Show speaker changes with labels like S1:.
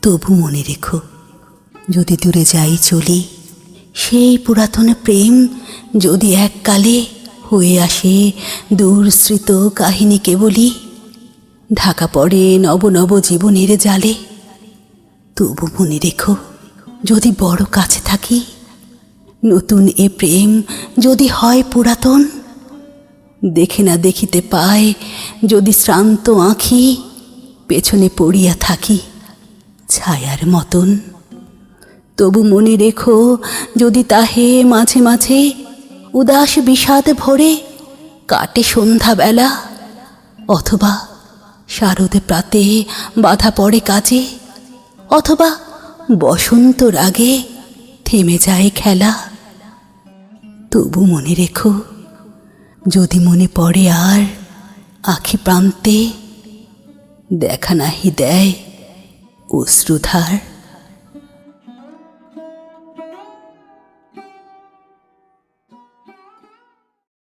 S1: তবু মনে রেখো, যদি দূরে যাই চলি, সেই পুরাতন প্রেম যদি এককালে হয়ে আসে দূরস্মৃত কাহিনী কেবলই, ঢাকা পড়ে নব নব জীবনের জালে। তবু মনে রেখো, যদি বড় কাছে থাকি, নতুন এ প্রেম যদি হয় পুরাতন, দেখে না দেখিতে পায় যদি শ্রান্ত আঁখি, পেছনে পড়িয়া থাকি ছায়ার মতন। তবু মনে রেখো, যদি তাহে মাঝে মাঝে উদাস বিষাদ ভরে কাটে সন্ধ্যাবেলা, অথবা শারদ প্রাতে বাধা পড়ে কাজে, অথবা বসন্ত রাগে থেমে যায় খেলা। তবু মনে রেখো, যদি মনে পড়ে আর আখি প্রান্তে দেখা নাহি দেয় অশ্রুধার।